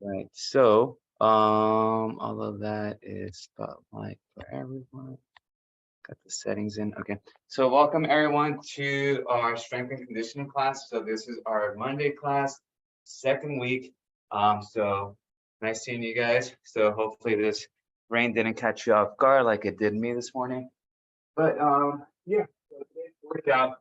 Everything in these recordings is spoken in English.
Right. So, all of that is spotlight for everyone. Got the settings in. Okay. So, welcome everyone to our strength and conditioning class. So, this is our Monday class, second week. So nice seeing you guys. So, hopefully, this rain didn't catch you off guard like it did me this morning. But yeah. So today's workout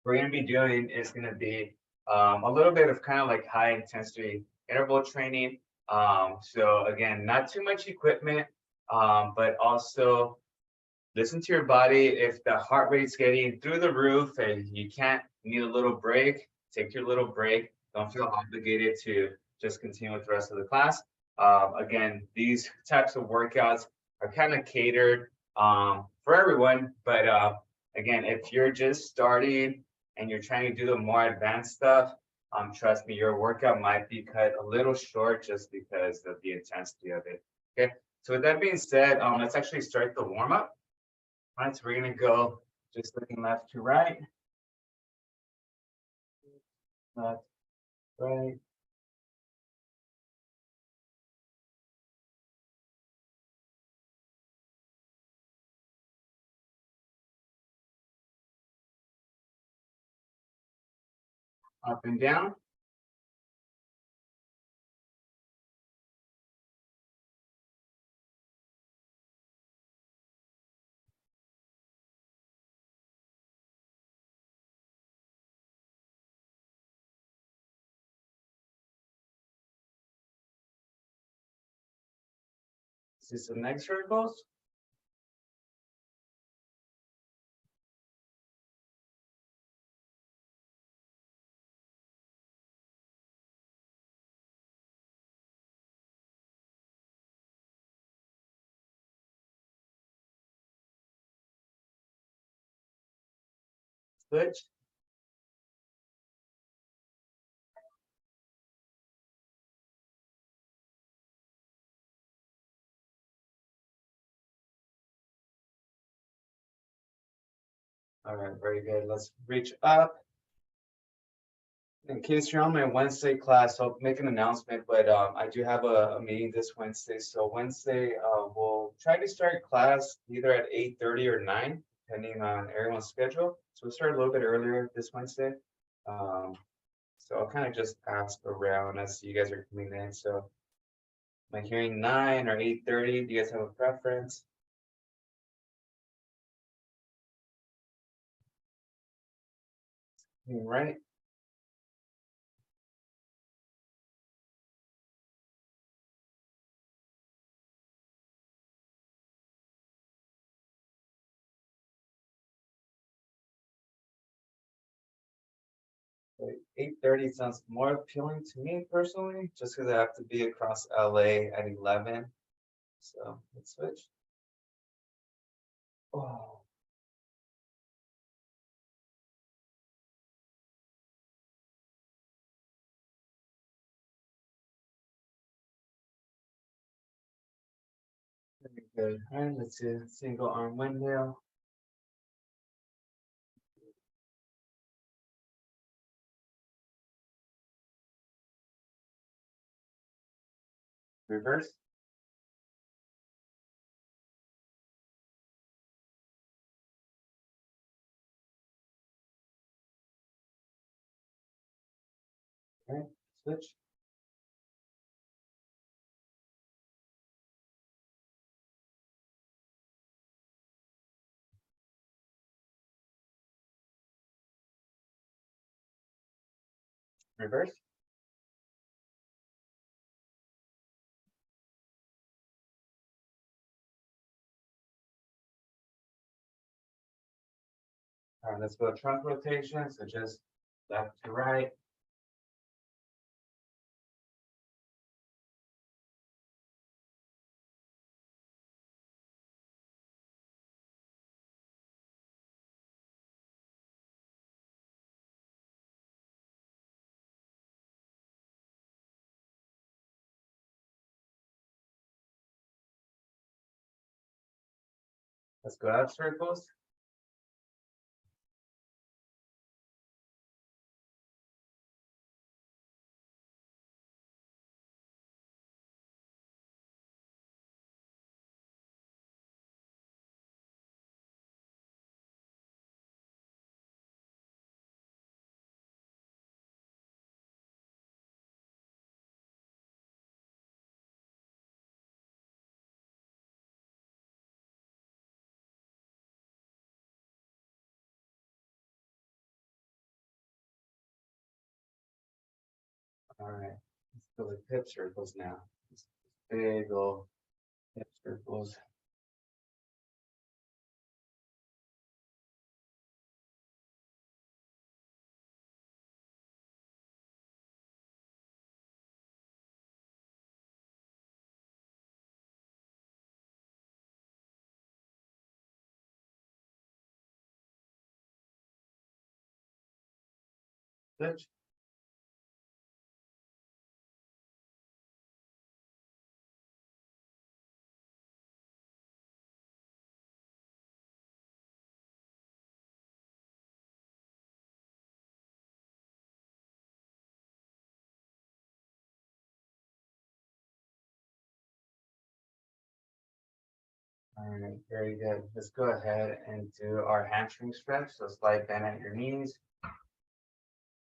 we're going to be doing is going to be a little bit of kind of like high intensity interval training. So again, not too much equipment, but also listen to your body. If the heart rate's getting through the roof and you can't, you need a little break, take your little break. Don't feel obligated to just continue with the rest of the class. Again, these types of workouts are kind of catered for everyone, but again, if you're just starting and you're trying to do the more advanced stuff, trust me, your workout might be cut a little short just because of the intensity of it. Okay, so with that being said, let's actually start the warm up. All right, so we're gonna go just looking left to right, left, right, up and down. See some neck circles. Switch. All right, very good. Let's reach up. In case you're on my Wednesday class, I'll make an announcement, but I do have a meeting this Wednesday. So Wednesday, we'll try to start class either at 8:30 or 9, depending on everyone's schedule. So we'll start a little bit earlier this Wednesday. Um, so I'll kind of just ask around as you guys are coming in. So am I hearing 9 or 8:30? Do you guys have a preference? Right. 8:30 sounds more appealing to me personally, just because I have to be across LA at 11. So let's switch. Oh, very good. All right, let's do single arm windmill. Reverse. All right, switch. Reverse. All right, let's go trunk rotation. So just left to right. Let's go out circles. All right. Let's go with hip circles now. Big old hip circles. Switch. All right, very good. Let's go ahead and do our hamstring stretch. So slide bend at your knees,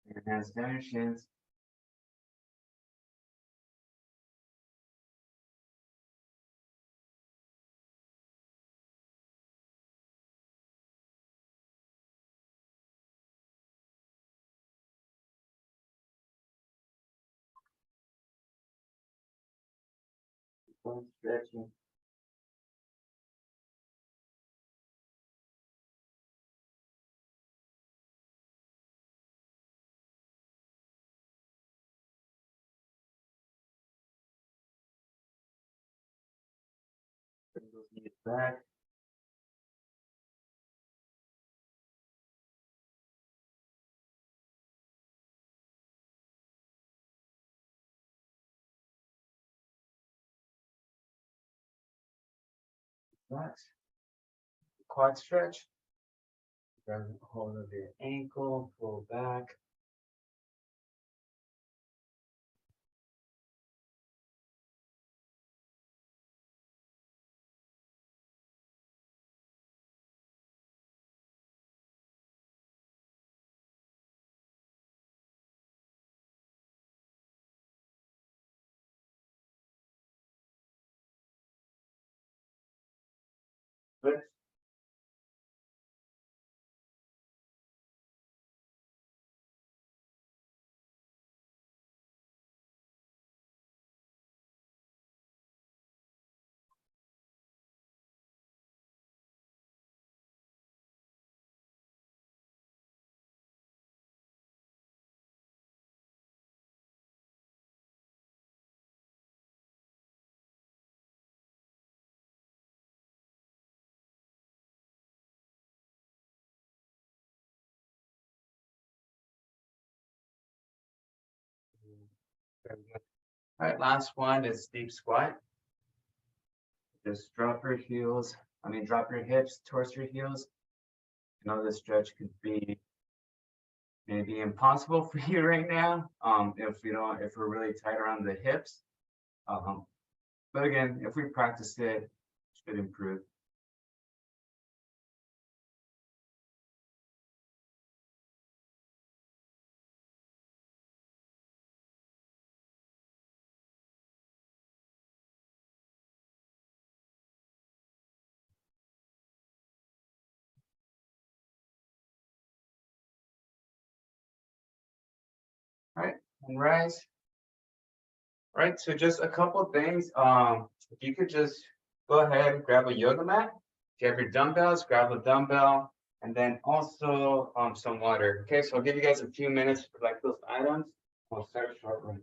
your hands down your shins. Keep stretching. Bring those knees back. Relax. Quad stretch. Grab hold of your ankle, pull back. Switch. Very good. All right, last one is deep squat. Just drop your heels. Drop your hips towards your heels. I know this stretch could be maybe impossible for you right now. If we're really tight around the hips. Um, but again, if we practice it, it should improve. All right, and rise. All right, so just a couple things. If you could just go ahead and grab a yoga mat. If you have your dumbbells, grab a dumbbell, and then also some water. Okay, so I'll give you guys a few minutes for like those items. We'll start shortly.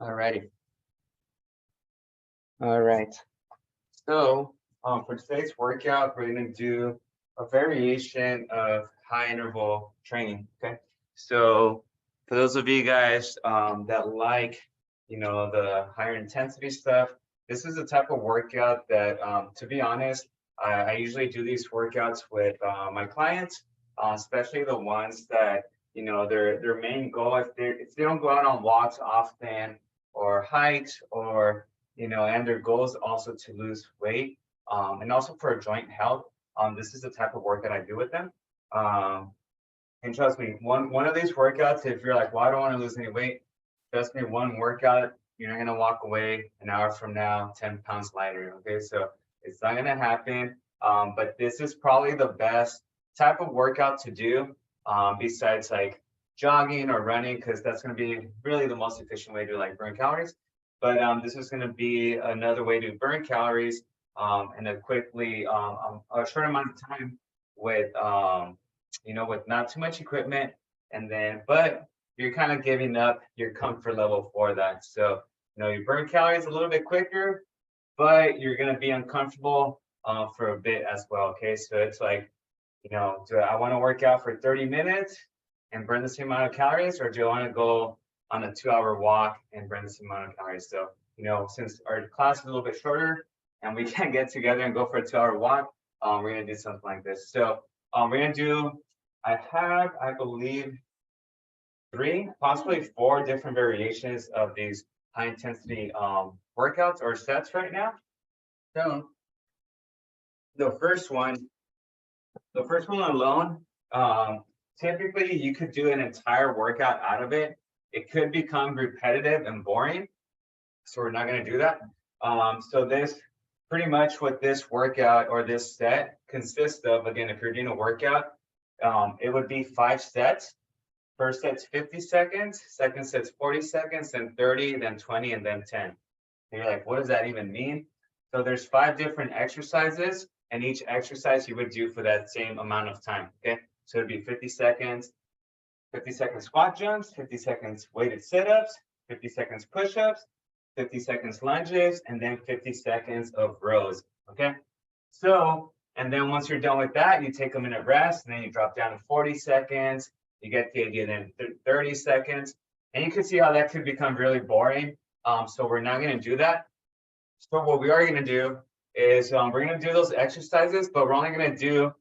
Alrighty. All right. So for today's workout, we're gonna do a variation of high interval training. Okay. So for those of you guys that like, the higher intensity stuff, this is the type of workout that, to be honest, I usually do these workouts with my clients, especially the ones that, their main goal, if they don't go out on walks often or hikes or and their goal is also to lose weight, and also for joint health. This is the type of work that I do with them. And trust me, one of these workouts, if you're like, well, I don't want to lose any weight, trust me, one workout, you're not gonna walk away an hour from now 10 pounds lighter. Okay, so it's not gonna happen. But this is probably the best type of workout to do, besides like jogging or running, because that's gonna be really the most efficient way to like burn calories. But this is going to be another way to burn calories in a a short amount of time with, with not too much equipment. And then, but you're kind of giving up your comfort level for that. So, you burn calories a little bit quicker, but you're going to be uncomfortable for a bit as well. Okay. So it's like, do I want to work out for 30 minutes and burn the same amount of calories, or do I want to go on a 2-hour walk and burn the same amount of calories? So, since our class is a little bit shorter and we can get together and go for a 2-hour walk, we're gonna do something like this. So we're gonna do, I believe, 3, possibly 4 different variations of these high intensity workouts or sets right now. So the first one alone, typically you could do an entire workout out of it. It could become repetitive and boring, so we're not going to do that. So this, pretty much what this workout or this set consists of, again, if you're doing a workout, it would be 5 sets. First set's 50 seconds, second set's 40 seconds, then 30, then 20, and then 10. And you're like, what does that even mean? So there's 5 different exercises, and each exercise you would do for that same amount of time, okay? So it'd be 50 seconds, 50 seconds squat jumps, 50 seconds weighted sit-ups, 50 seconds push-ups, 50 seconds lunges, and then 50 seconds of rows, okay? So, and then once you're done with that, you take a minute rest, and then you drop down to 40 seconds. You get the idea, then 30 seconds. And you can see how that could become really boring. So we're not gonna do that. So what we are gonna do is we're gonna do those exercises, but we're only gonna do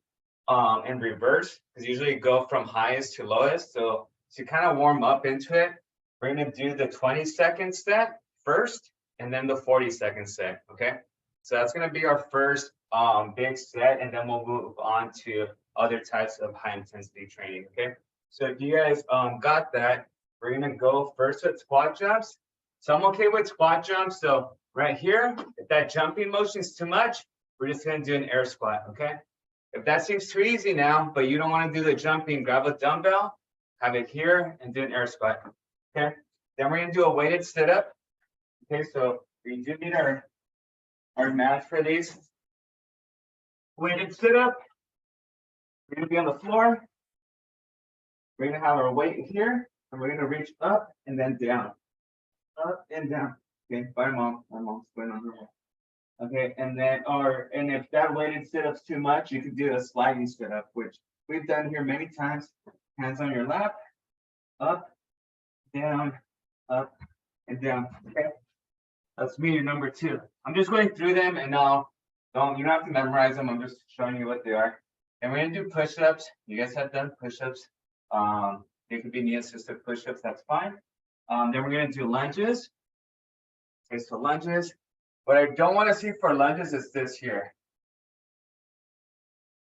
in reverse, because usually you go from highest to lowest. So to kind of warm up into it, we're going to do the 20-second set first, and then the 40-second set. Okay, so that's going to be our first big set, and then we'll move on to other types of high intensity training. Okay, so if you guys got that, we're going to go first with squat jumps. So I'm okay with squat jumps. So right here, if that jumping motion is too much, we're just going to do an air squat. Okay. If that seems too easy now, but you don't want to do the jumping, grab a dumbbell, have it here, and do an air squat. Okay. Then we're going to do a weighted sit-up. Okay, so we do need our mat for these. Weighted sit-up. We're going to be on the floor. We're going to have our weight here, and we're going to reach up and then down. Up and down. Okay, bye, Mom. My mom's going on her way. Okay, and then, and if that weighted sit-up's too much, you could do a sliding sit-up, which we've done here many times. Hands on your lap, up, down, and down. Okay, that's me, number 2. I'm just going through them, and you don't have to memorize them. I'm just showing you what they are. And we're gonna do push-ups. You guys have done push-ups. They could be knee-assisted push-ups. That's fine. Then we're gonna do lunges. Okay, so lunges. What I don't want to see for lunges is this here.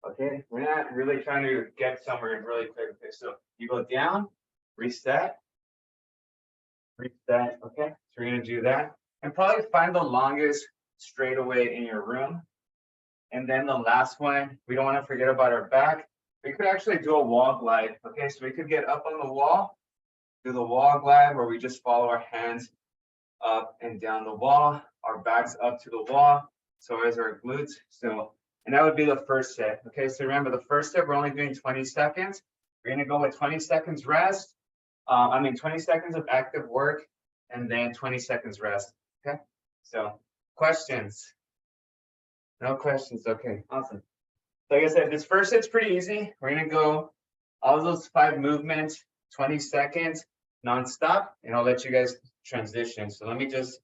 Okay, we're not really trying to get somewhere really quick. Okay, so you go down, reset. Okay, so we're gonna do that, and probably find the longest straightaway in your room. And then the last one, we don't want to forget about our back. We could actually do a wall glide. Okay, so we could get up on the wall, do the wall glide where we just follow our hands up and down the wall, our backs up to the wall, so as our glutes. So, and that would be the first set. Okay, so remember the first set, we're only doing 20 seconds. We're gonna go with 20 seconds rest. 20 seconds of active work, and then 20 seconds rest. Okay, so questions? No questions. Okay, awesome. Like I said, this first hit's pretty easy. We're gonna go all those 5 movements, 20 seconds, nonstop, and I'll let you guys transition. So let me just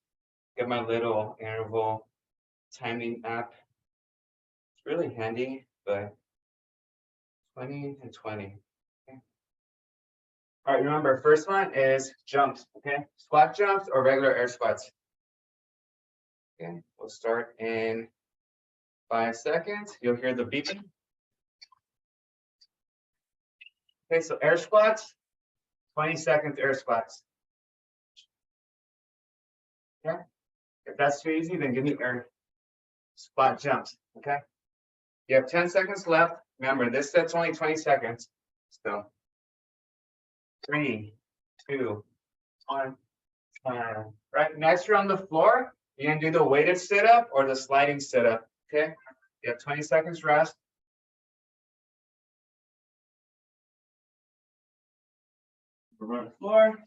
get my little interval timing app. It's really handy, but 20 and 20. Okay. All right, remember, first one is jumps, okay? Squat jumps or regular air squats. Okay, we'll start in 5 seconds. You'll hear the beeping. Okay, so air squats, 20 seconds air squats. Okay, if that's too easy, then give me air squat jumps, okay? You have 10 seconds left. Remember, this set's only 20 seconds. So 3, 2, 1. Right, next you're on the floor. You're gonna do the weighted sit-up or the sliding sit-up, okay? You have 20 seconds rest. We're on the floor.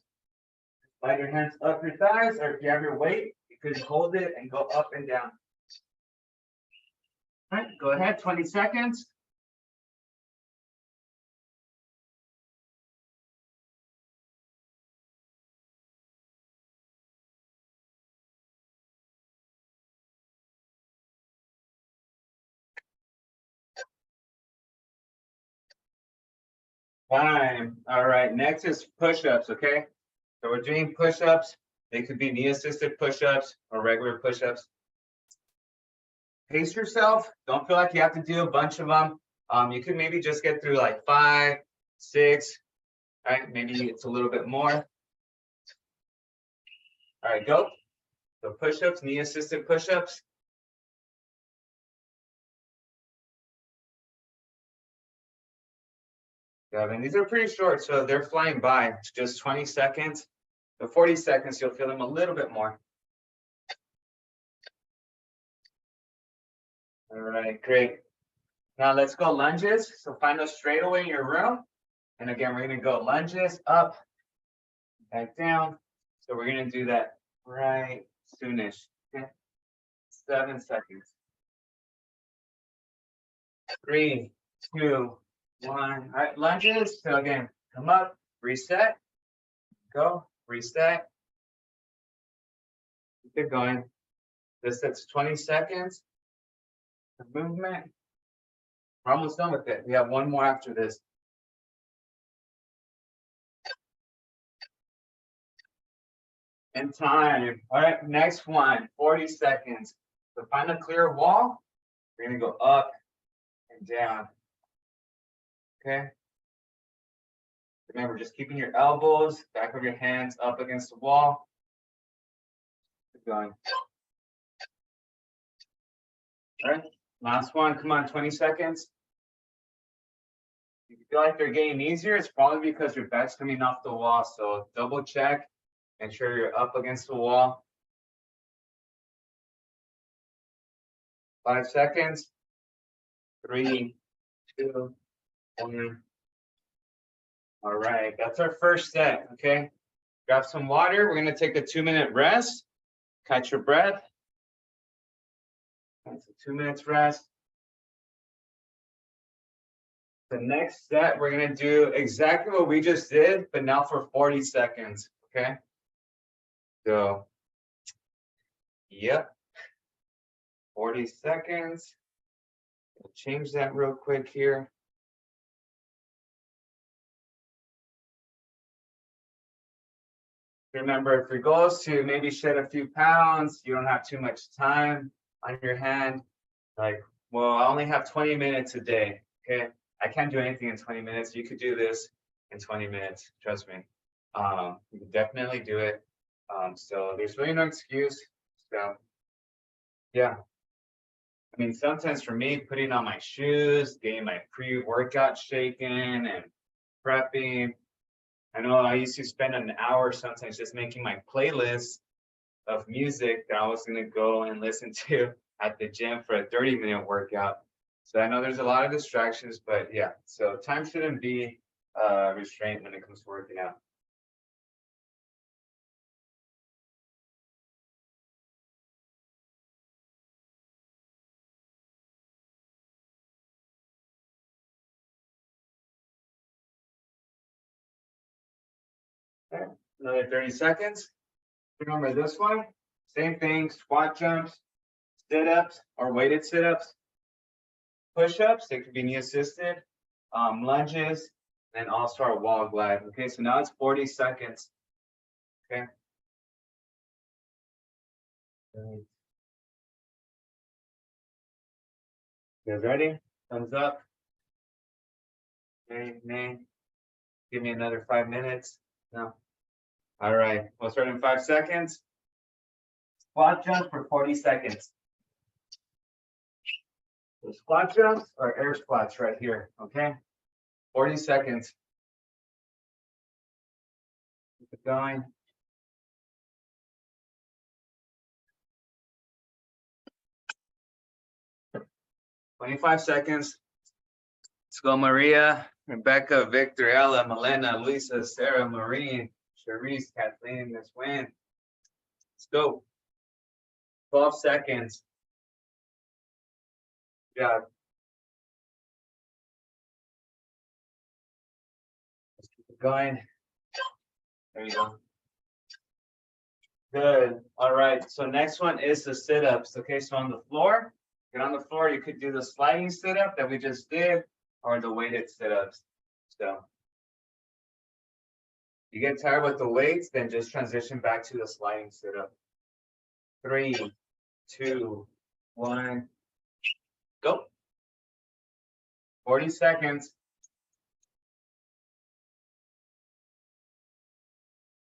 Slide your hands up your thighs, or if you have your weight, you could hold it and go up and down. All right, go ahead, 20 seconds. Time. All right, next is push-ups, okay? So we're doing push-ups. They could be knee-assisted push-ups or regular push-ups. Pace yourself. Don't feel like you have to do a bunch of them. You could maybe just get through like 5, 6, right? Maybe it's a little bit more. All right, go. So push-ups, knee-assisted push-ups. Yeah, and these are pretty short, so they're flying by. It's just 20 seconds. So 40 seconds, you'll feel them a little bit more. All right, great. Now let's go lunges. So find a straightaway in your room. And again, we're gonna go lunges up, back down. So we're gonna do that right soonish. Okay. 7 seconds. 3, 2, 1. All right, lunges. So again, come up, reset, go, reset. Keep it going. This is 20 seconds. The movement. We're almost done with it. We have one more after this. And time. All right, next one, 40 seconds. So find a clear wall. We're gonna go up and down. Okay. Remember, just keeping your elbows, back of your hands up against the wall. Keep going. All right, last one. Come on, 20 seconds. If you feel like they're getting easier, it's probably because your back's coming off the wall. So double check. Make sure you're up against the wall. 5 seconds. 3, 2, 1. All right, that's our first set, okay? Grab some water. We're gonna take a 2-minute rest. Catch your breath. That's a 2 minutes rest. The next set, we're gonna do exactly what we just did, but now for 40 seconds, okay? So, yep, 40 seconds. We'll change that real quick here. Remember, if your goal is to maybe shed a few pounds, you don't have too much time on your hand. Like, well, I only have 20 minutes a day, okay? I can't do anything in 20 minutes. You could do this in 20 minutes, trust me. You can definitely do it. So there's really no excuse. So, yeah. I mean, sometimes for me, putting on my shoes, getting my pre-workout shaken and prepping. I know I used to spend an hour sometimes just making my playlist of music that I was gonna go and listen to at the gym for a 30-minute workout. So I know there's a lot of distractions, but yeah, so time shouldn't be a restraint when it comes to working out. Okay. Another 30 seconds. Remember this one, same thing, squat jumps, sit-ups or weighted sit-ups, push-ups, they could be knee assisted, lunges, and also our wall glide. Okay, so now it's 40 seconds. Okay. You guys ready? Thumbs up. Nay. Give me another 5 minutes. No. All right, we'll start in 5 seconds. Squat jump for 40 seconds. The squat jumps are air squats right here, okay? 40 seconds. Keep it going. "25 seconds. Let's go, Maria, Rebecca, Victor, Ella, Milena, Luisa, Sarah, Maureen, Cherise, Kathleen, Miss Wynn. Let's go. 12 seconds. Good job. Let's keep it going. There you go. Good. All right. So next one is the sit-ups. Okay, so on the floor, get on the floor. You could do the sliding sit-up that we just did, or the weighted sit-ups. So you get tired with the weights, then just transition back to the sliding sit-up. 3, 2, 1, go. 40 seconds.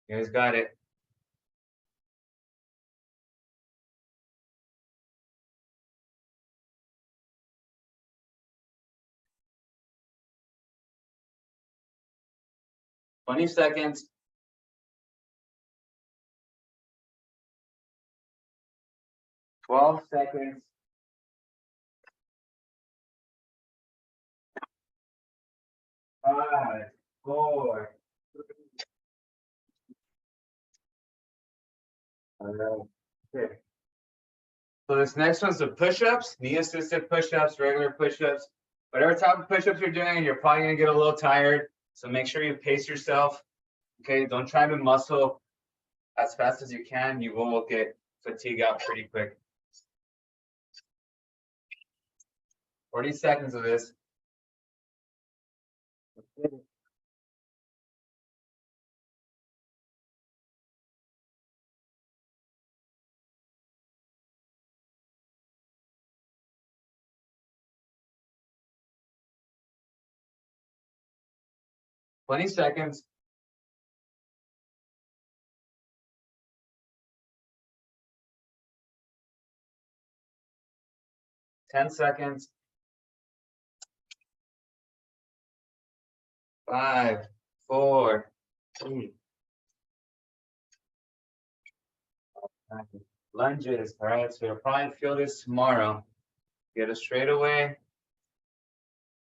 You guys got it. Twenty seconds. 12 seconds. 5, 4. All right. Okay. So this next one's the push-ups, knee-assisted push-ups, regular push-ups. Whatever type of push-ups you're doing, you're probably gonna get a little tired. So make sure you pace yourself. Okay, don't try to muscle as fast as you can. You will get fatigue out pretty quick. 40 seconds of this. 20 seconds. 10 seconds. 5, 4, 3. Lunges. All right, so you'll probably feel this tomorrow. Get a straightaway.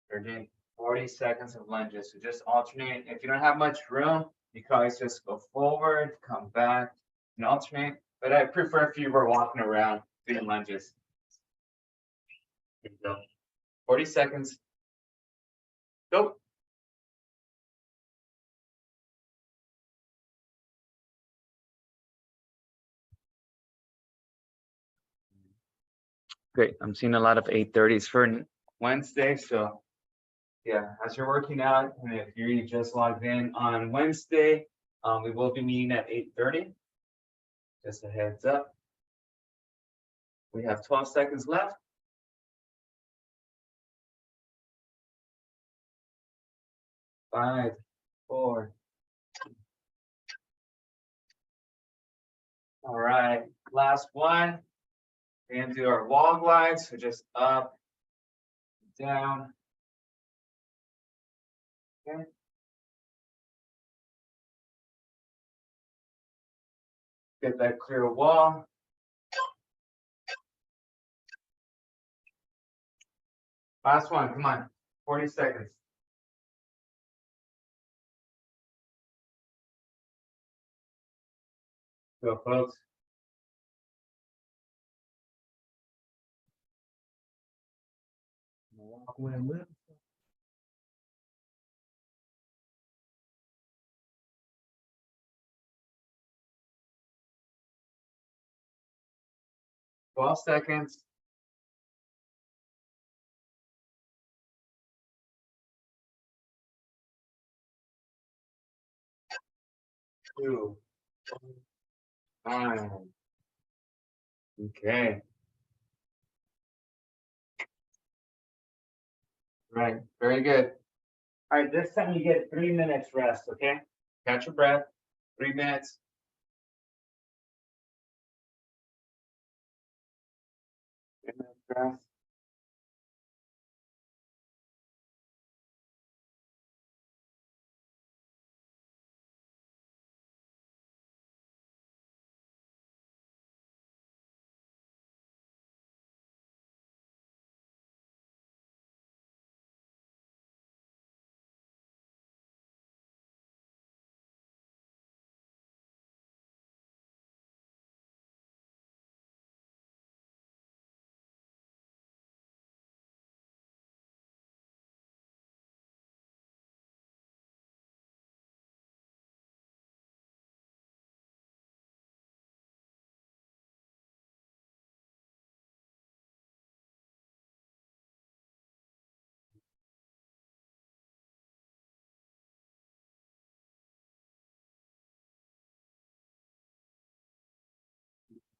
We're doing 40 seconds of lunges. So just alternate. If you don't have much room, you can always just go forward, come back, and alternate. But I prefer if you were walking around doing lunges. Here you go. 40 seconds. Go. Great. I'm seeing a lot of 8:30s for Wednesday. So yeah, as you're working out, and if you just logged in on Wednesday, we will be meeting at 8:30. Just a heads up. We have 12 seconds left. 5, 4. All right, last one. We're gonna do our wall glides. So just up, down. Okay. Get that clear wall. Last one, come on. 40 seconds. Go, folks. Walk away a little. 12 seconds. 2, 9. Okay. Right. Very good. All right. This time you get 3 minutes rest. Okay. Catch your breath. 3 minutes. 3 minutes rest.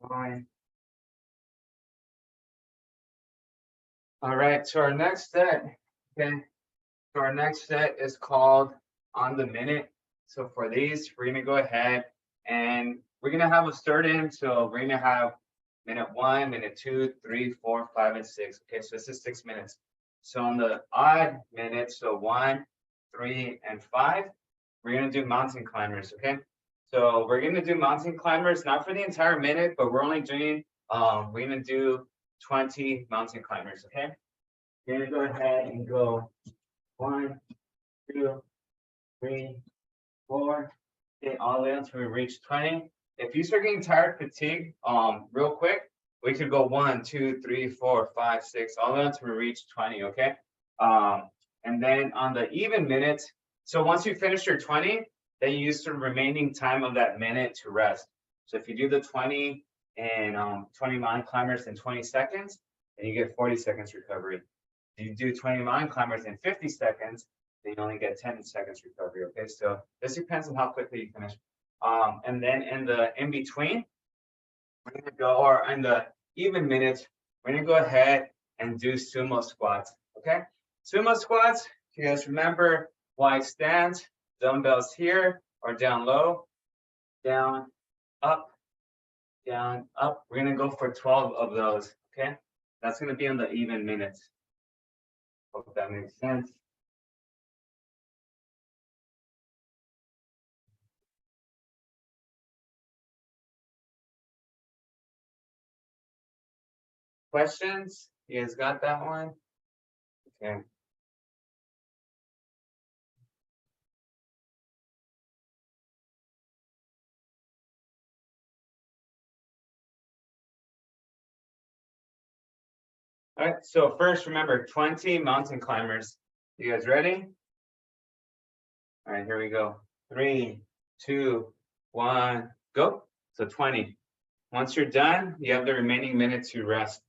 Fine. All right. So our next set. Okay. So our next set is called on the minute. So for these, we're gonna go ahead and we're gonna have a start in. So we're gonna have minute 1, minute 2, 3, 4, 5, and 6. Okay, so this is 6 minutes. So on the odd minutes, so 1, 3, and 5, we're gonna do mountain climbers. Okay, so we're gonna do mountain climbers not for the entire minute, but we're only doing we're gonna do 20 mountain climbers. Okay, we're gonna go ahead and go 1, 2, 3, 4. Okay, all the way until we reach 20. If you start getting tired, fatigue, real quick, we could go 1, 2, 3, 4, 5, 6, all the way until we reach 20. Okay. And then on the even minutes, so once you finish your 20, then you use the remaining time of that minute to rest. So if you do the 20 and 20 mountain climbers in 20 seconds, then you get 40 seconds recovery. If you do 20 mountain climbers in 50 seconds, then you only get 10 seconds recovery. Okay, so this depends on how quickly you finish. And then in the in between, we're gonna go, or in the even minutes, we're gonna go ahead and do sumo squats. Okay, sumo squats. You guys remember wide stance, dumbbells here or down low, down, up, down, up. We're gonna go for 12 of those. Okay, that's gonna be on the even minutes. Hope that makes sense. Questions? You guys got that one? Okay. All right. So first, remember 20 mountain climbers. You guys ready? All right, here we go. 3, 2, 1, go. So 20. Once you're done, you have the remaining minute to rest.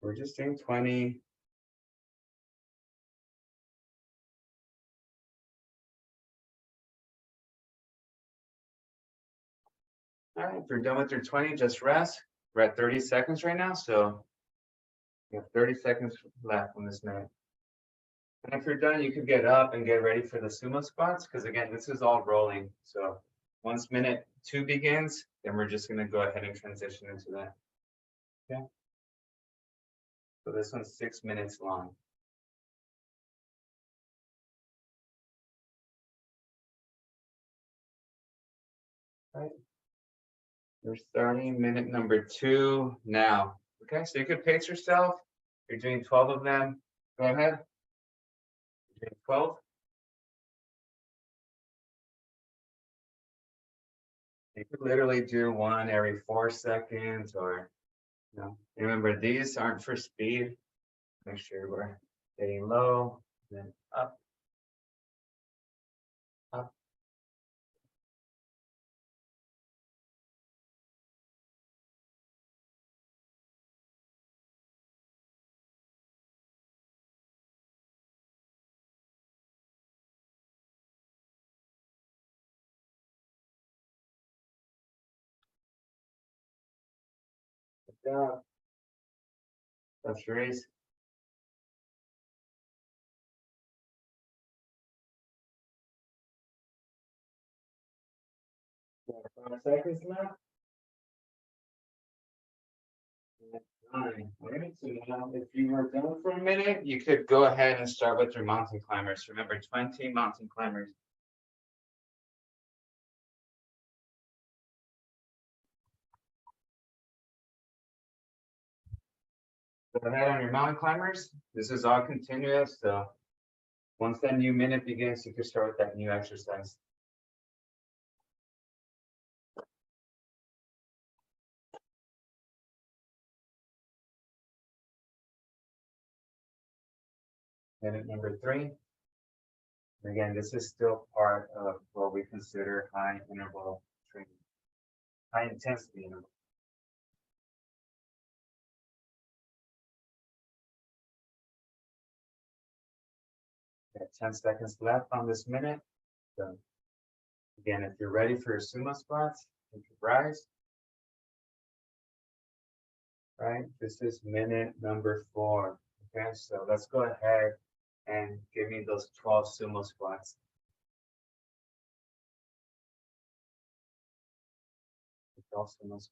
We're just doing 20. All right, if you're done with your 20, just rest. We're at 30 seconds right now, so you have 30 seconds left on this minute. And if you're done, you could get up and get ready for the sumo squats, because again, this is all rolling. So once minute 2 begins, then we're just gonna go ahead and transition into that. Okay. So this one's 6 minutes long. Right. We're starting minute number 2 now. Okay, so you could pace yourself. You're doing 12 of them. Go ahead. You're doing 12. You could literally do one every 4 seconds, or remember these aren't for speed. Make sure we're Getting low, then up, up. Good job. That's raise. 5 seconds left. 9. All right, so now if you were done for a minute, you could go ahead and start with your mountain climbers. Remember, 20 mountain climbers. Go ahead on your mountain climbers. This is all continuous, so once that new minute begins, you can start with that new exercise. Minute number 3. Again, this is still part of what we consider high interval training, high intensity interval. Got 10 seconds left on this minute. So again, if you're ready for your sumo squats, you can rise. Right, this is minute number 4. Okay, so let's go ahead and give me those 12 sumo squats. 12 sumo squats.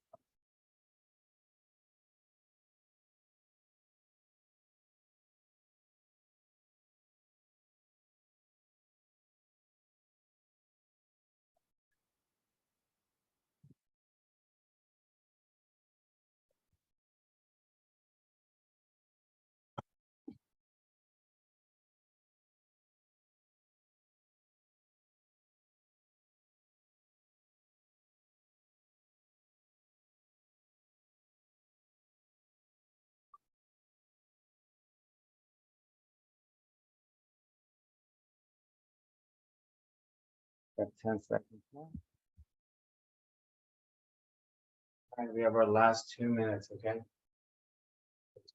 Got 10 seconds left. All right, we have our last 2 minutes, okay?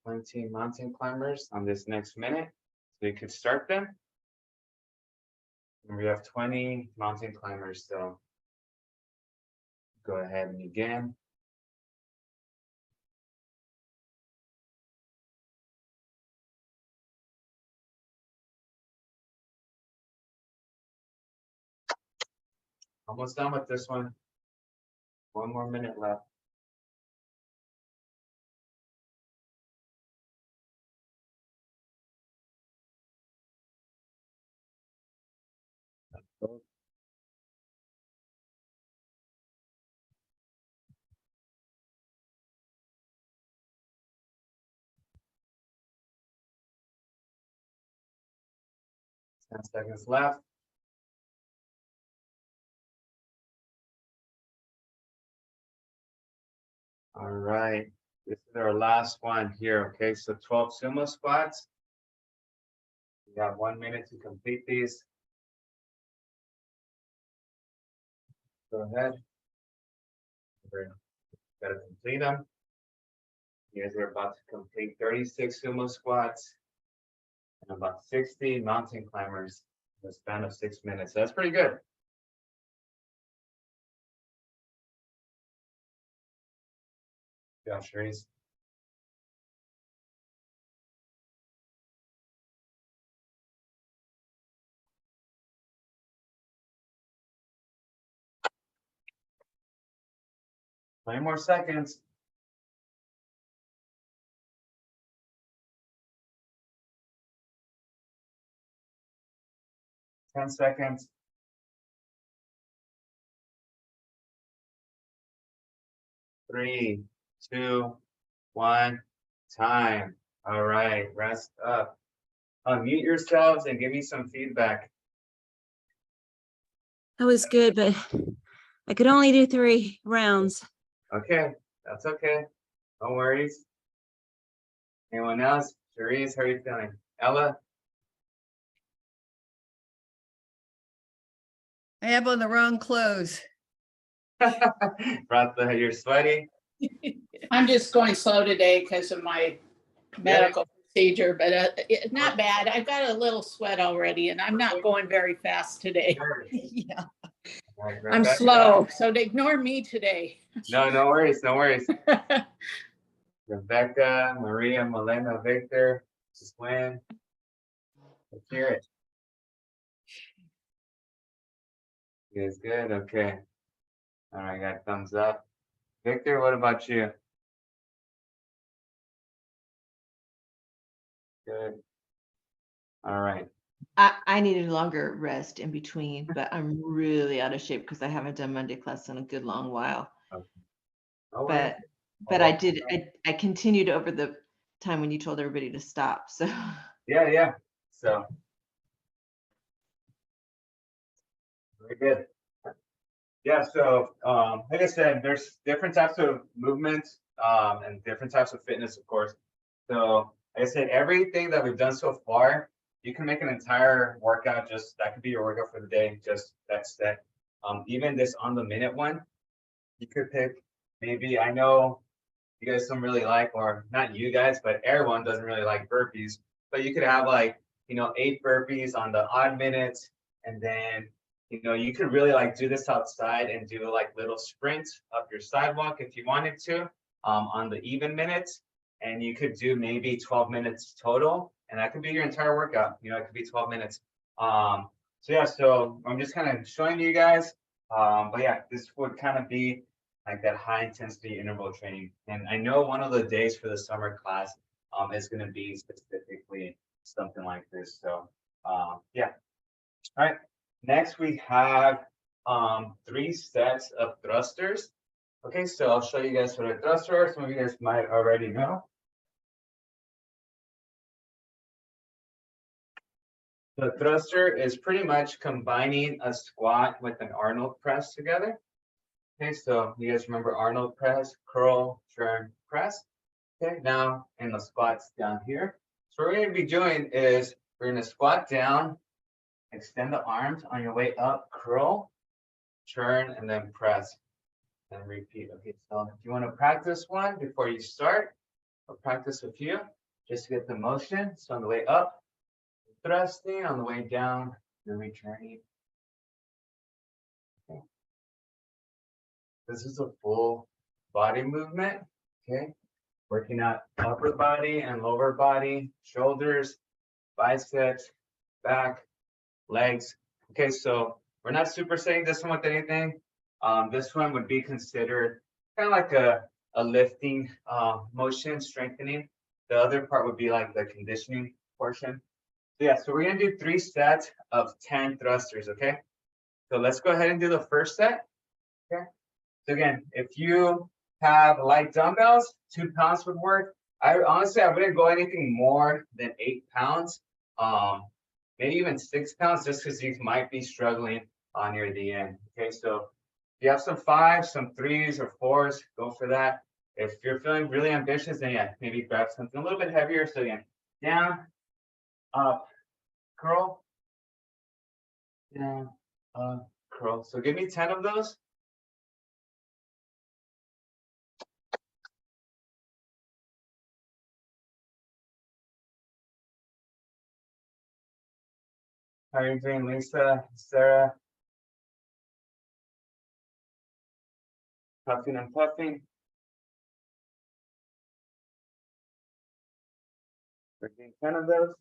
20 mountain climbers on this next minute. So you could start them. And we have 20 mountain climbers, so go ahead and begin. Almost done with this one. 1 more minute left. Go. 10 seconds left. All right, this is our last one here, okay? So 12 sumo squats. You have 1 minute to complete these. Go ahead. Got to complete them. You guys are about to complete 36 sumo squats and about 60 mountain climbers in the span of 6 minutes. So that's pretty good. Yeah, Cherise. Twenty more seconds. 10 seconds. 3, 2, 1, time. All right, rest up. Unmute yourselves and give me some feedback. That was good, but I could only do 3 rounds. Okay, that's okay. No worries. Anyone else? Cherise, how are you feeling? Ella? I have on the wrong clothes. You're sweaty? I'm just going slow today because of my medical procedure, but not bad. I've got a little sweat already and I'm not going very fast today. Yeah. All right, I'm Rebecca? slow, so ignore me today. No, no worries, no worries. Rebecca, Maria, Milena, Victor, just win. Let's hear it. You guys good? Okay. All right, got thumbs up. Victor, what about you? Good. All right. I needed a longer rest in between, but I'm really out of shape because I haven't done Monday class in a good long while. Okay. No worries. But I continued over the time when you told everybody to stop. So Yeah, yeah. So very good. Yeah, so like I said, there's different types of movements and different types of fitness, of course. So like I said, everything that we've done so far, you can make an entire workout, just that could be your workout for the day, just that set. Even this on the minute one, you could pick maybe, I know you guys don't really like, or not you guys, but everyone doesn't really like burpees, but you could have like, 8 burpees on the odd minutes, and then you could really like do this outside and do like little sprints up your sidewalk if you wanted to, on the even minutes, and you could do maybe 12 minutes total, and that could be your entire workout. It could be 12 minutes. So yeah, so I'm just kind of showing you guys, but yeah, this would kind of be like that high intensity interval training. And I know one of the days for the summer class is going to be specifically something like this. So yeah. All right. Next we have 3 sets of thrusters. Okay, so I'll show you guys what a thruster is. Some of you guys might already know. The thruster is pretty much combining a squat with an Arnold press together. Okay, so you guys remember Arnold press, curl, turn, press. Okay, now in the squats down here. So what we're going to be doing is we're going to squat down, extend the arms on your way up, curl, turn, and then press and repeat. Okay, so if you want to practice one before you start, or practice a few, just to get the motion. So on the way up, thrusting, on the way down, you're returning. Okay. This is a full body movement. Okay. Working out upper body and lower body, shoulders, biceps, back, legs. Okay, so we're not supersetting this one with anything. This one would be considered kind of like a lifting motion, strengthening. The other part would be like the conditioning portion. So yeah, so we're gonna do 3 sets of 10 thrusters, okay? So let's go ahead and do the first set, okay? So again, if you have light dumbbells, 2 pounds would work. I wouldn't go anything more than 8 pounds, maybe even 6 pounds, just because you might be struggling near the end. Okay, so if you have some 5s, some 3s or 4s, go for that. If you're feeling really ambitious, then yeah, maybe grab something a little bit heavier. So again, down, up, curl, down, up, curl. So give me 10 of those. How are you doing, Lisa, Sarah? Puffing and puffing. We're doing 10 of those.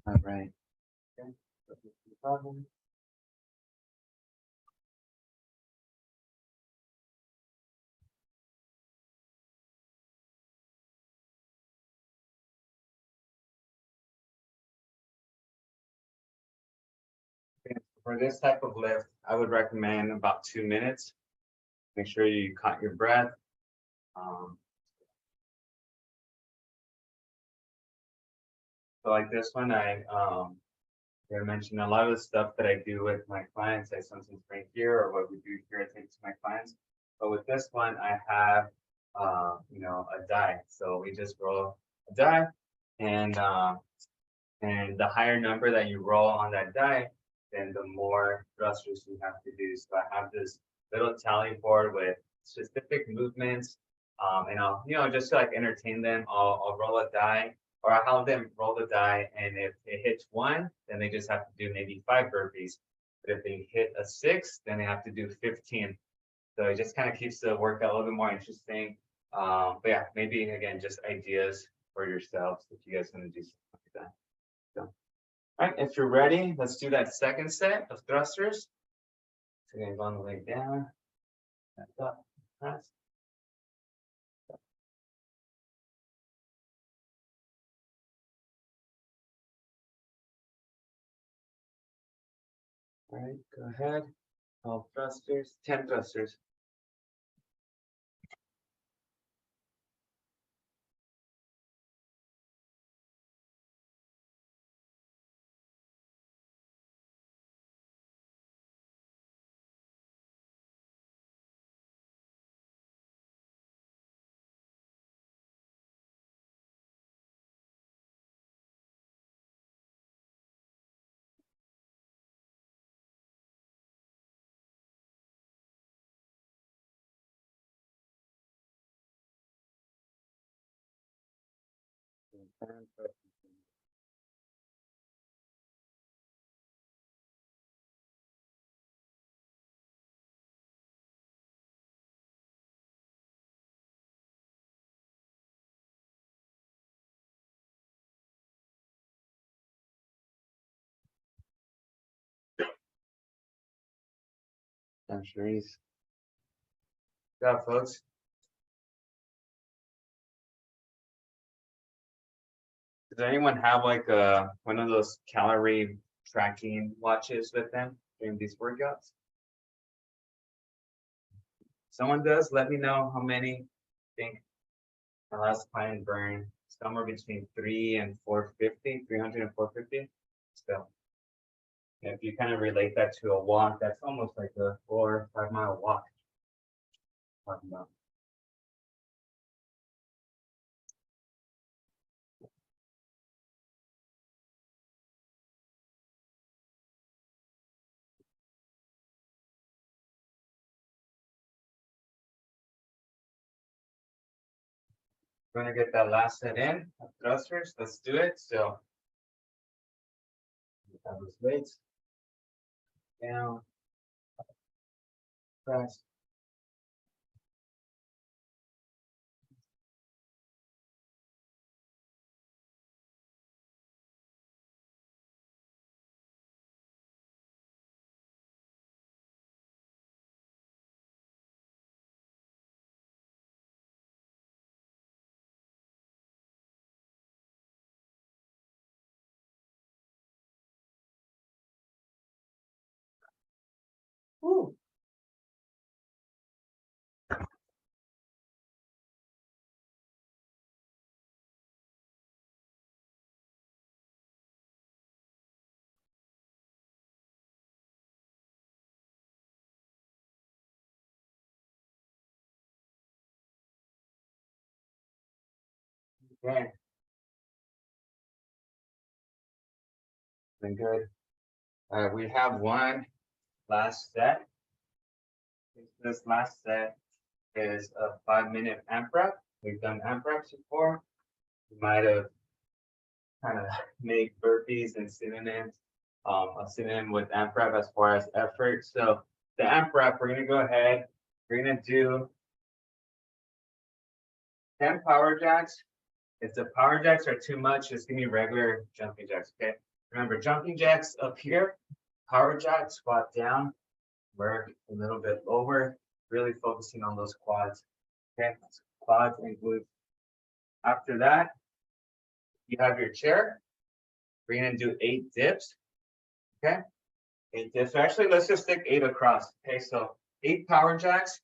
All right. Okay. For this type of lift, I would recommend about 2 minutes. Make sure you caught your breath. So like this one, I mentioned a lot of the stuff that I do with my clients, I sometimes bring here, or what we do here, I take to my clients. But with this one, I have, you know, a die. So we just roll a die, and the higher number that you roll on that die, then the more thrusters you have to do. So I have this little tally board with specific movements, and I'll, you know, just to like entertain them, I'll roll a die, or I'll have them roll the die, and if it hits 1, then they just have to do maybe 5 burpees. But if they hit a 6, then they have to do 15. So it just kind of keeps the workout a little bit more interesting. But yeah, maybe again, just ideas for yourselves if you guys want to do something like that. So, all right, if you're ready, let's do that second set of thrusters. So you're gonna go on the way down, back up, press. All right, go ahead. All thrusters, 10 thrusters. I'm sure he's. Good job, folks. Does anyone have like one of those calorie tracking watches with them during these workouts? Someone does, let me know how many. I think my last client burned somewhere between 300 and 450. So if you kind of relate that to a walk, that's almost like a 4 or 5 mile walk. Talking about. We're gonna get that last set in of thrusters. Let's do it. So have those weights down, press. Woo. Okay. Been good. We have one last set. This last set is a 5-minute AMP rep. We've done AMP reps before. You might have kind of made burpees and synonyms, a synonym with AMP rep as far as effort. So the AMP rep, we're gonna go ahead. We're gonna do 10 power jacks. If the power jacks are too much, just give me regular jumping jacks, okay? Remember, jumping jacks up here, power jack, squat down, work a little bit lower, really focusing on those quads, okay? Quads and glutes. After that, you have your chair. We're gonna do 8 dips, okay? 8 dips. Actually, let's just stick 8 across, okay? So 8 power jacks,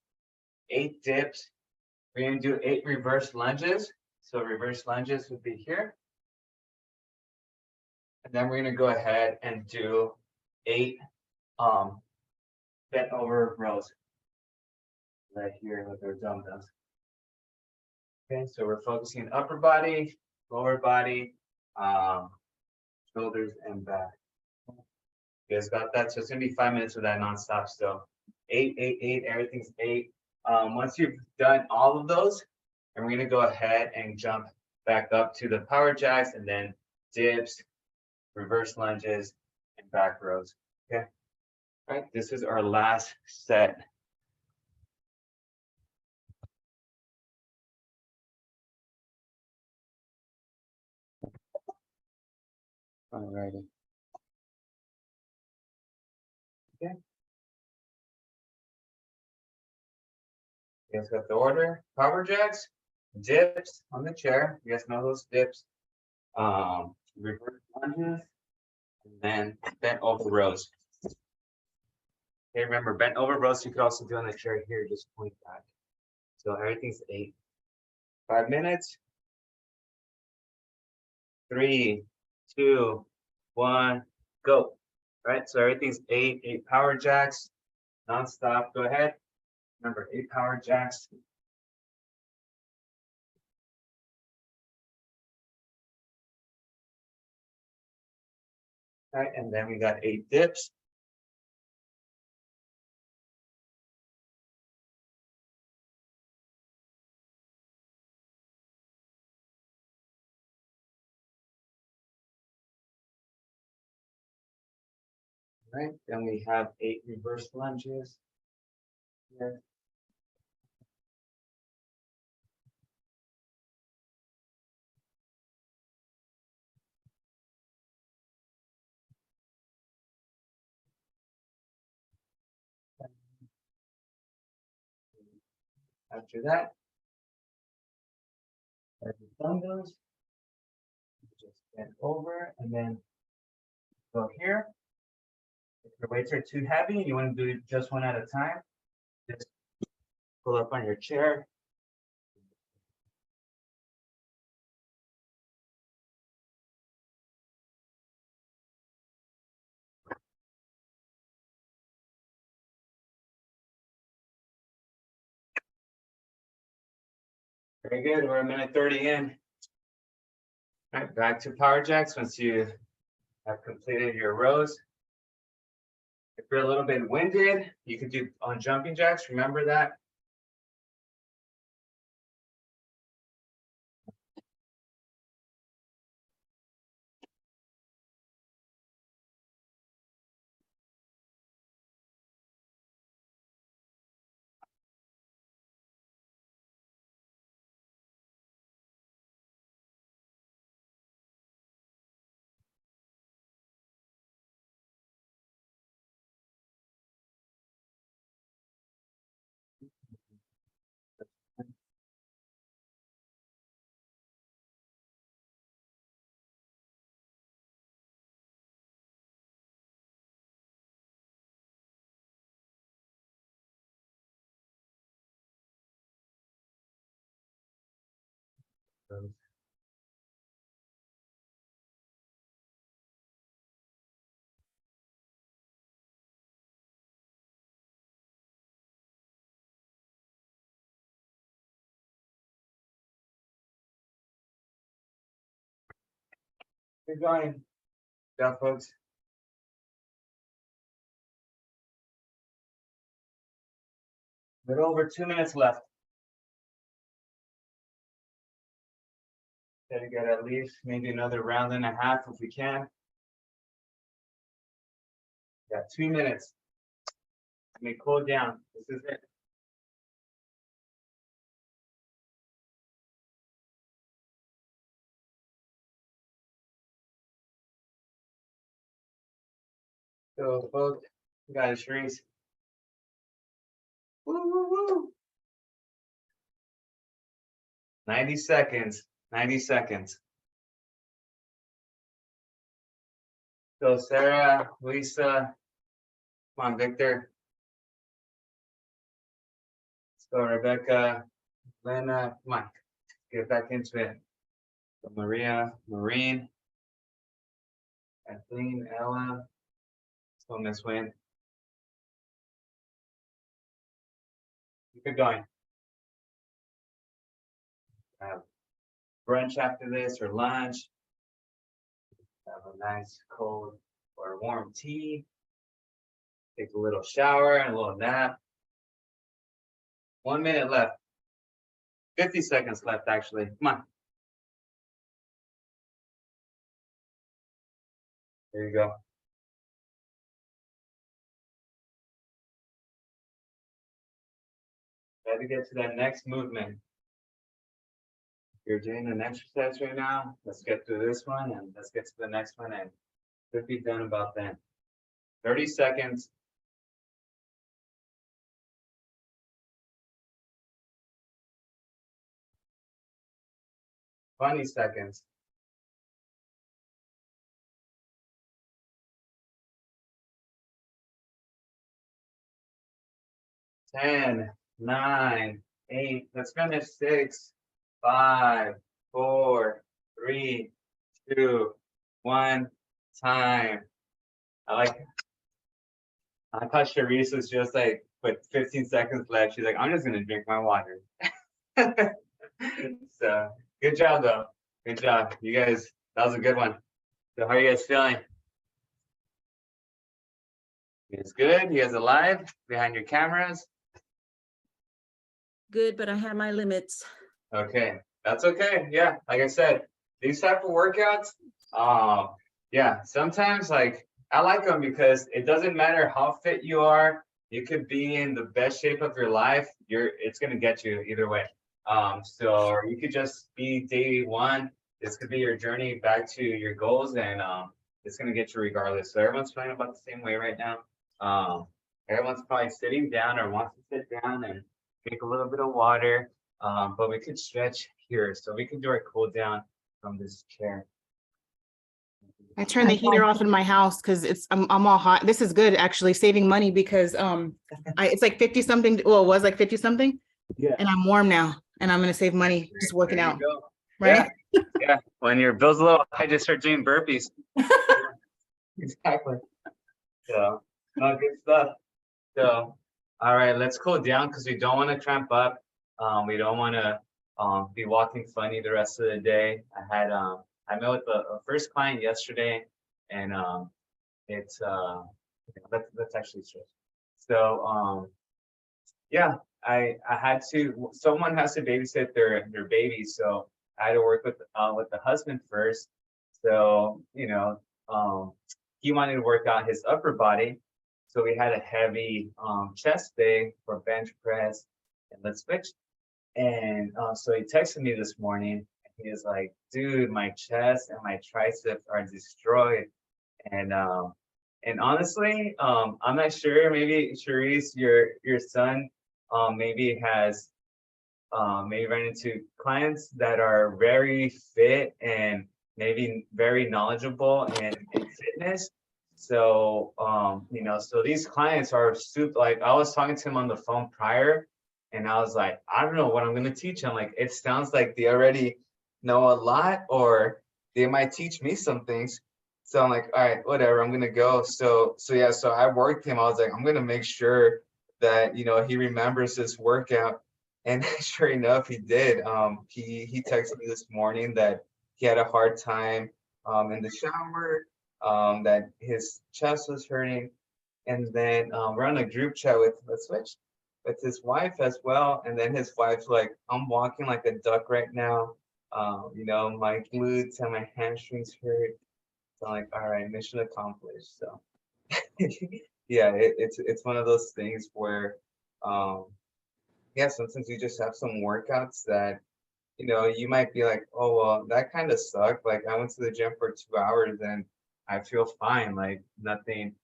8 dips, We're gonna do 8 reverse lunges. So reverse lunges would be here. And then we're gonna go ahead and do 8 bent over rows. Right here with our dumbbells. Okay, so we're focusing upper body, lower body, shoulders and back. You guys got that? So it's gonna be 5 minutes of that nonstop still. 8, 8, 8, everything's 8. Once you've done all of those, and we're gonna go ahead and jump back up to the power jacks and then dips, reverse lunges, and back rows. Okay. All right, this is our last set. All righty. Okay. You guys got the order? Power jacks, dips on the chair. You guys know those dips. Reverse lunges, and then bent over rows. Okay, remember bent over rows you could also do on the chair here, just point back. So everything's 8. 5 minutes. 3, 2, 1, go. All right, so everything's 8, 8 power jacks, nonstop. Go ahead. Remember, 8 power jacks. All right, and then we got 8 dips. All right, then we have 8 reverse lunges. Here. After that, as the thumb goes, just bend over and then go here. If your weights are too heavy and you want to do just one at a time, just pull up on your chair. Very good. We're 1:30 in. All right, back to power jacks once you have completed your rows. If you're a little bit winded, you could do on jumping jacks. Remember that. Keep going. Good job, folks. A little over 2 minutes left. Try to get at least maybe another round and a half if we can. Got 2 minutes. Let me cool down. This is it. So, folks, we got a Sharice. Woo, woo, woo. 90 seconds. 90 seconds. So, Sarah, Lisa, come on, Victor. Let's go, Rebecca, Then come on, get back into it. So Maria, Marine, Kathleen, Ella, so Miss Wynn. Keep it going. Have brunch after this or lunch. Have a nice cold or warm tea. Take a little shower and a little nap. 1 minute left. 50 seconds left, actually. Come on. There you go. Try to get to that next movement. You're doing an exercise right now. Let's get through this one and let's get to the next one and could be done about then. 30 seconds. Twenty seconds. 10, 9, 8. Let's finish. 6, 5, 4, 3, 2, 1. Time. I like how Charisse was just like, with 15 seconds left. She's like, I'm just gonna drink my water. So good job though. Good job. You guys, that was a good one. So how are you guys feeling? You guys good? You guys alive behind your cameras? Good, but I have my limits. Okay, that's okay. Yeah, like I said, these type of workouts, yeah, sometimes like I like them because it doesn't matter how fit you are. You could be in the best shape of your life. It's gonna get you either way. So you could just be day one. This could be your journey back to your goals, and it's gonna get you regardless. So everyone's feeling about the same way right now. Everyone's probably sitting down or wants to sit down and drink a little bit of water. But we could stretch here, so we can do our cool down from this chair. I turned the heater off in my house because I'm all hot. This is good, actually, saving money because it's like 50 something. Well, it was like 50 something. Yeah. And I'm warm now, and I'm gonna save money just working There you out. go. Right? Yeah. When your bill's a little high, just start doing burpees. Exactly. So, no, good stuff. So, all right, let's cool down because we don't want to cramp up. We don't want to be walking funny the rest of the day. I met with the first client yesterday, and it's let's actually switch. So yeah, I had to. Someone has to babysit their baby, so I had to work with the husband first. So he wanted to work out his upper body, so we had a heavy chest day for bench press, and let's switch. And so he texted me this morning. He was like, dude, my chest and my triceps are destroyed. And honestly, I'm not sure. Maybe Charisse, your son, maybe has maybe run into clients that are very fit and maybe very knowledgeable in fitness. So so these clients are super. Like I was talking to him on the phone prior, and I was like, I don't know what I'm gonna teach him. Like it sounds like they already know a lot, or they might teach me some things. So I'm like, all right, whatever, I'm gonna go. So yeah, so I worked him. I was like, I'm gonna make sure that he remembers this workout. And sure enough, he did. He texted me this morning that he had a hard time in the shower, that his chest was hurting. And then we're on a group chat with his wife as well. And then his wife's like, I'm walking like a duck right now. My glutes and my hamstrings hurt. So I'm like, all right, mission accomplished. So yeah, it's one of those things where yeah, sometimes you just have some workouts that you might be like, oh well, that kind of sucked. Like I went to the gym for 2 hours and I feel fine, like nothing.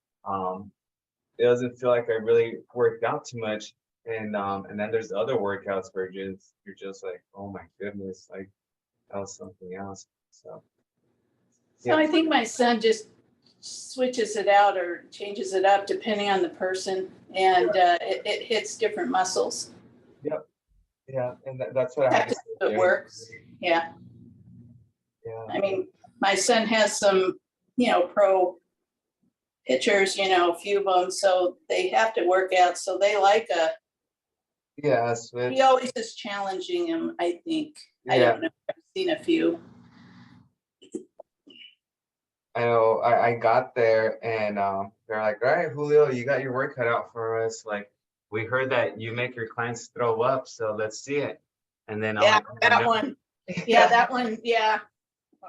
It doesn't feel like I really worked out too much. And then there's other workouts where you're just like, oh my goodness, like that was something else. So So I think my son just switches it out or changes it up depending on the person, and it hits different muscles. Yep. Yeah, and that's what I had to It say. works. Yeah. Yeah. I mean, my son has some, pro pitchers, a few of them, so they have to work out. So they like Yeah, switch. he always is challenging him, I think. I Yeah. don't know. I've seen a few. I know I got there and they're like, all right, Julio, you got your work cut out for us. Like, we heard that you make your clients throw up, so let's see it. And then I'm Yeah, like, oh, that no. one. Yeah, that one. Yeah.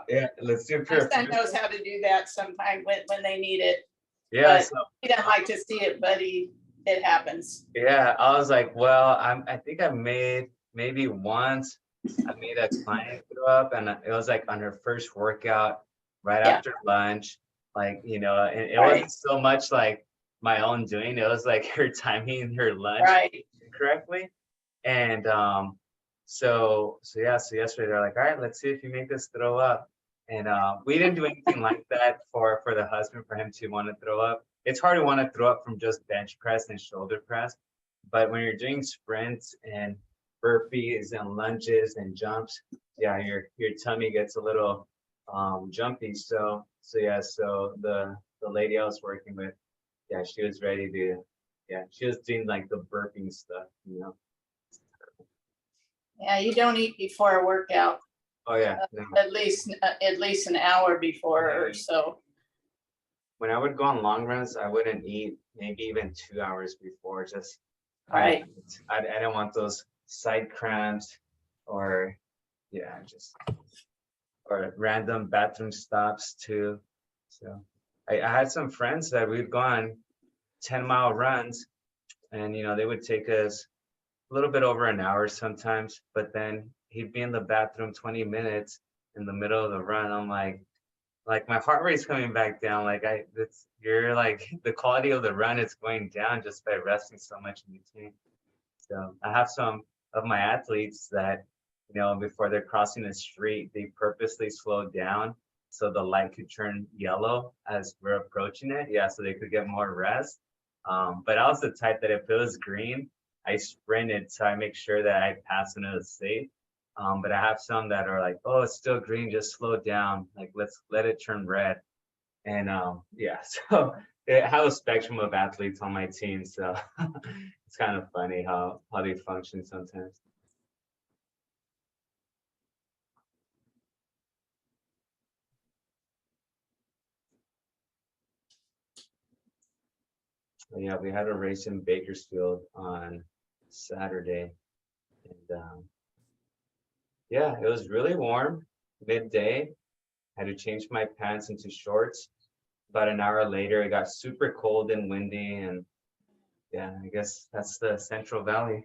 Yeah, let's do My pure. son knows how to do that sometime when they need it. Yeah, but so he doesn't like to see it, but it happens. yeah, I was like, well, I think I made maybe once I made a client throw up and it was like on her first workout right Yeah. after lunch. Like, and it Right. wasn't so much like my own doing, it was like her timing her lunch Right. correctly. And so yesterday they're like, all right, let's see if you make us throw up. And we didn't do anything like that for the husband, for him to want to throw up. It's hard to want to throw up from just bench press and shoulder press. But when you're doing sprints and burpees and lunges and jumps, yeah, your tummy gets a little jumpy. So the lady I was working with, yeah, she was ready to, she was doing like the burping stuff, Yeah, you don't eat before a workout. Oh yeah. No. At least an hour before or so. When I would go on long runs, I wouldn't eat maybe even 2 hours before. Just Right. I didn't want those side cramps or or random bathroom stops too. So I had some friends that we'd go on 10-mile runs, and they would take us a little bit over an hour sometimes, but then he'd be in the bathroom 20 minutes in the middle of the run. I'm like my heart rate's coming back down. Like you're like the quality of the run is going down just by resting so much in between. So I have some of my athletes that, before they're crossing the street, they purposely slow down so the light could turn yellow as we're approaching it. Yeah, so they could get more rest. But I was the type that if it was green, I sprinted, so I make sure that I pass when it was safe. But I have some that are like, oh, it's still green, just slow down. Like, let's let it turn red. And so I have a spectrum of athletes on my team. So it's kind of funny how they function sometimes. But yeah, we had a race in Bakersfield on Saturday. And yeah, it was really warm, midday. Had to change my pants into shorts. About an hour later, it got super cold and windy, and yeah, I guess that's the Central Valley.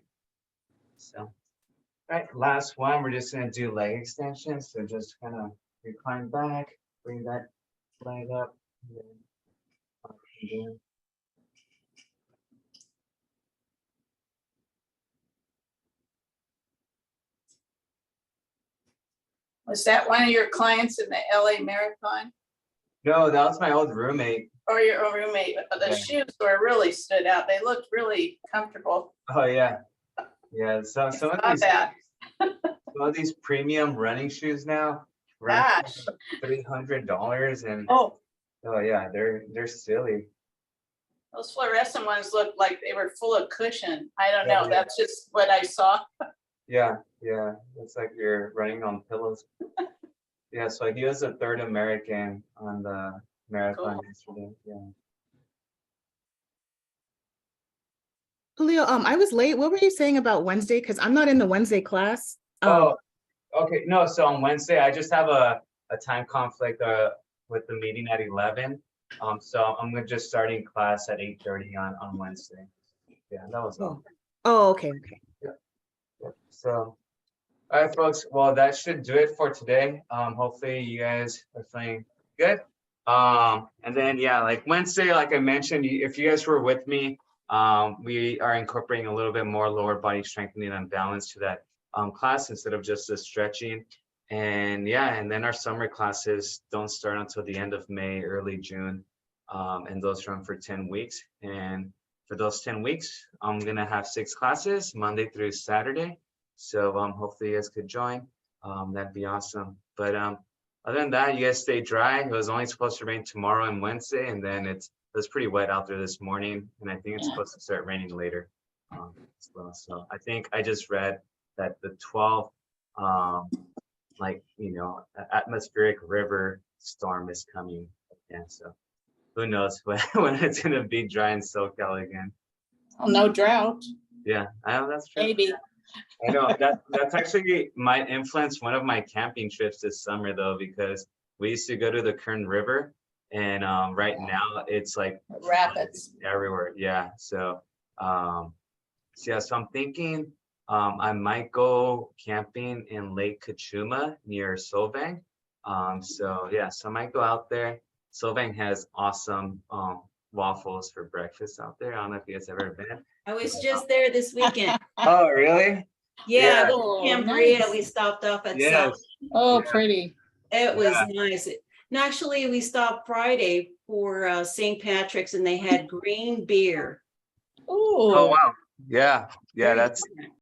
So, all right, last one, we're just gonna do leg extensions. So just kind of recline back, bring that leg up, and then up and down. Was that one of your clients in the LA Marathon No, that was my old roommate. or your own roommate? The Yeah. shoes were really stood out. They looked really comfortable. Oh yeah, yeah. So some Saw of that. these premium running shoes now run Gosh. $300, and Oh, oh yeah, they're silly. those fluorescent ones looked like they were full of cushion. I don't know. Yeah. That's just what I saw. Yeah, it's like you're running on pillows. Yeah, so he was the third American on the marathon Cool. yesterday. Yeah. Julio, I was late. What were you saying about Wednesday? Because I'm not in the Wednesday class. Oh, okay. No, so on Wednesday, I just have a time conflict with the meeting at 11. So I'm gonna just starting class at 8:30 on Wednesday. Yeah, that was all. Oh, okay. Yep. So, all right, folks. Well, that should do it for today. Hopefully you guys are feeling good. And then yeah, like Wednesday, like I mentioned, if you guys were with me, we are incorporating a little bit more lower body strengthening and balance to that class instead of just the stretching. And yeah, and then our summer classes don't start until the end of May, early June, and those run for 10 weeks. And for those 10 weeks, I'm gonna have 6 classes, Monday through Saturday. So hopefully you guys could join. That'd be awesome. But other than that, you guys stay dry. It was only supposed to rain tomorrow and Wednesday, and then it was pretty wet out there this morning, and I think it's supposed to start raining later as well. So I think I just read that the 12th, like, you know, atmospheric river storm is coming again. So who knows when it's gonna be dry in SoCal again. Oh, no drought, Yeah, I know that's true. maybe. I know that's actually might influence one of my camping trips this summer though, because we used to go to the Kern River, and right now it's like Rapids. everywhere. Yeah. So yeah, so I'm thinking I might go camping in Lake Kachuma near Solvang. So yeah, so I might go out there. Solvang has awesome waffles for breakfast out there. I don't know if you guys have ever been. I was just there this weekend. Oh, really? Yeah, Yeah. Oh, Camp Maria, nice. we stopped off at Yes. some. Oh, Yeah. pretty. It was Yeah. nice. And actually, we stopped Friday for St. Patrick's and they had green beer. Oh, Oh, wow. Yeah. Yeah, Very that's different.